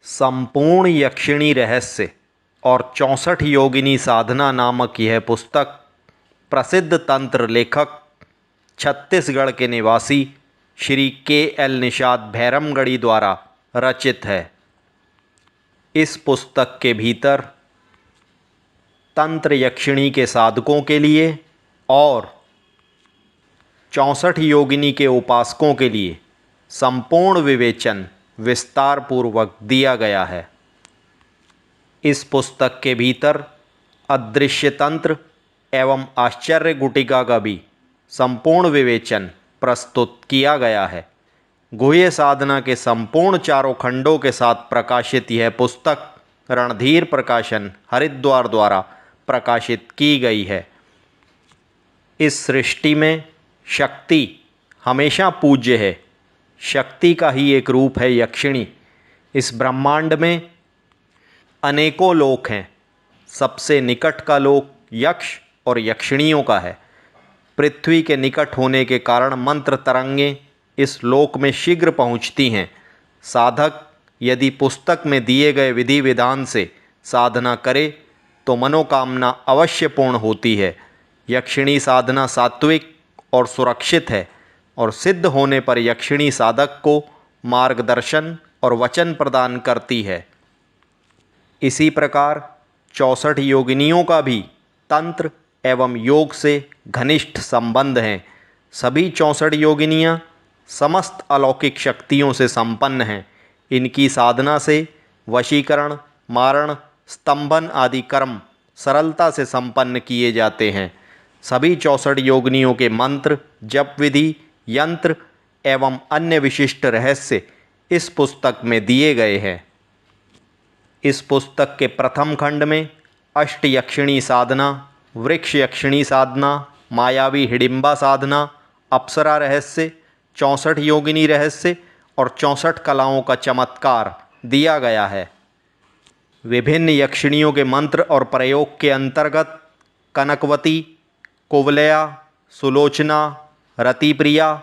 संपूर्ण यक्षिणी रहस्य और 64 योगिनी साधना नामक यह पुस्तक प्रसिद्ध तंत्र लेखक छत्तीसगढ़ के निवासी श्री के.एल. निषाद भैरमगढ़ी द्वारा रचित है। इस पुस्तक के भीतर तंत्र यक्षिणी के साधकों के लिए और 64 योगिनी के उपासकों के लिए संपूर्ण विवेचन विस्तार पूर्वक दिया गया है। इस पुस्तक के भीतर अदृश्य तंत्र एवं आश्चर्य गुटिका का भी संपूर्ण विवेचन प्रस्तुत किया गया है। गुह्य साधना के संपूर्ण चारों खंडों के साथ प्रकाशित यह पुस्तक रणधीर प्रकाशन हरिद्वार द्वारा प्रकाशित की गई है। इस सृष्टि में शक्ति हमेशा पूज्य है। शक्ति का ही एक रूप है यक्षिणी। इस ब्रह्मांड में अनेकों लोक हैं। सबसे निकट का लोक यक्ष और यक्षिणियों का है। पृथ्वी के निकट होने के कारण मंत्र तरंगें इस लोक में शीघ्र पहुंचती हैं। साधक यदि पुस्तक में दिए गए विधि विधान से साधना करे तो मनोकामना अवश्य पूर्ण होती है। यक्षिणी साधना सात्विक और सुरक्षित है और सिद्ध होने पर यक्षिणी साधक को मार्गदर्शन और वचन प्रदान करती है। इसी प्रकार 64 योगिनियों का भी तंत्र एवं योग से घनिष्ठ संबंध हैं। सभी 64 योगिनियाँ समस्त अलौकिक शक्तियों से संपन्न हैं। इनकी साधना से वशीकरण, मारण, स्तंभन आदि कर्म सरलता से संपन्न किए जाते हैं। सभी 64 योगिनियों के मंत्र, जप विधि, यंत्र एवं अन्य विशिष्ट रहस्य इस पुस्तक में दिए गए हैं। इस पुस्तक के प्रथम खंड में अष्ट यक्षिणी साधना, वृक्ष यक्षिणी साधना, मायावी हिडिंबा साधना, अप्सरा रहस्य, 64 योगिनी रहस्य और 64 कलाओं का चमत्कार दिया गया है। विभिन्न यक्षिणियों के मंत्र और प्रयोग के अंतर्गत कनकवती, कुवलया, सुलोचना, रतिप्रिया,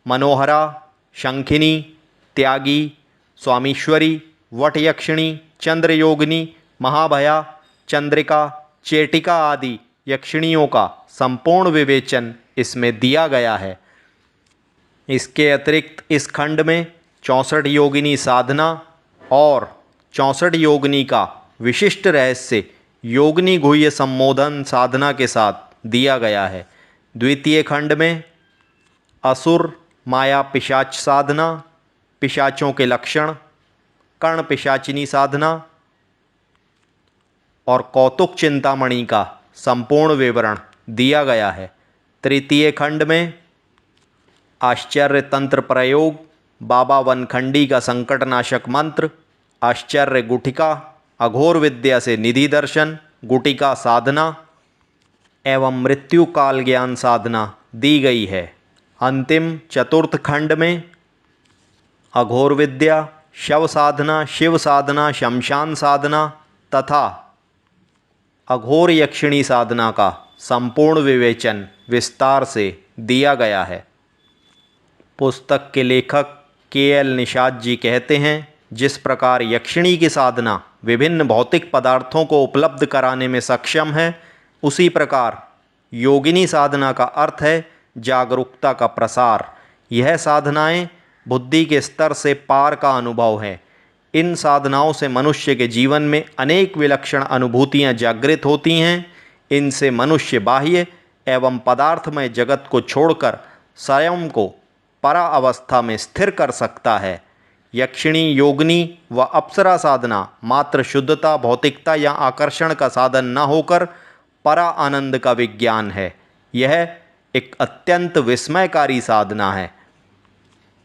मनोहरा, शंखिनी, त्यागी, स्वामीश्वरी, वटयक्षिणी, चंद्रयोगिनी, महाभया, चंद्रिका, चेटिका आदि यक्षिणियों का संपूर्ण विवेचन इसमें दिया गया है। इसके अतिरिक्त इस खंड में 64 योगिनी साधना और 64 योगिनी का विशिष्ट रहस्य योगिनी गुह्य सम्मोधन साधना के साथ दिया गया है। द्वितीय खंड में असुर माया पिशाच साधना, पिशाचों के लक्षण, कर्ण पिशाचिनी साधना और कौतुक चिंतामणि का संपूर्ण विवरण दिया गया है। तृतीय खंड में आश्चर्य तंत्र प्रयोग, बाबा वनखंडी का संकटनाशक मंत्र, आश्चर्य गुटिका, अघोर विद्या से निधि दर्शन, गुटिका साधना एवं मृत्यु काल ज्ञान साधना दी गई है। अंतिम चतुर्थ खंड में अघोर विद्या, शव साधना, शिव साधना, शमशान साधना तथा अघोर यक्षिणी साधना का संपूर्ण विवेचन विस्तार से दिया गया है। पुस्तक के लेखक के.एल. निषाद जी कहते हैं, जिस प्रकार यक्षिणी की साधना विभिन्न भौतिक पदार्थों को उपलब्ध कराने में सक्षम है, उसी प्रकार योगिनी साधना का अर्थ है जागरूकता का प्रसार। यह साधनाएं बुद्धि के स्तर से पार का अनुभव है। इन साधनाओं से मनुष्य के जीवन में अनेक विलक्षण अनुभूतियां जागृत होती हैं। इनसे मनुष्य बाह्य एवं पदार्थमय जगत को छोड़कर स्वयं को परा अवस्था में स्थिर कर सकता है। यक्षिणी, योगिनी व अप्सरा साधना मात्र शुद्धता, भौतिकता या आकर्षण का साधन न होकर परा आनंद का विज्ञान है। यह एक अत्यंत विस्मयकारी साधना है।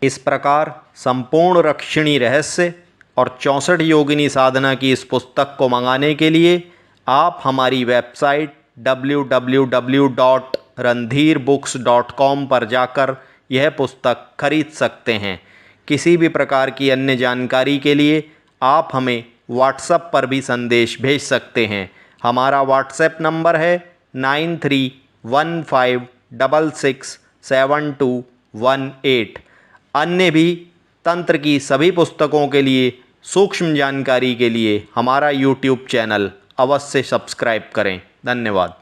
इस प्रकार संपूर्ण यक्षिणी रहस्य और 64 योगिनी साधना की इस पुस्तक को मंगाने के लिए आप हमारी वेबसाइट www.randhirbooks.com पर जाकर यह पुस्तक खरीद सकते हैं। किसी भी प्रकार की अन्य जानकारी के लिए आप हमें व्हाट्सएप पर भी संदेश भेज सकते हैं। हमारा व्हाट्सएप नंबर है 9315667218। अन्य भी तंत्र की सभी पुस्तकों के लिए सूक्ष्म जानकारी के लिए हमारा YouTube चैनल अवश्य सब्सक्राइब करें। धन्यवाद।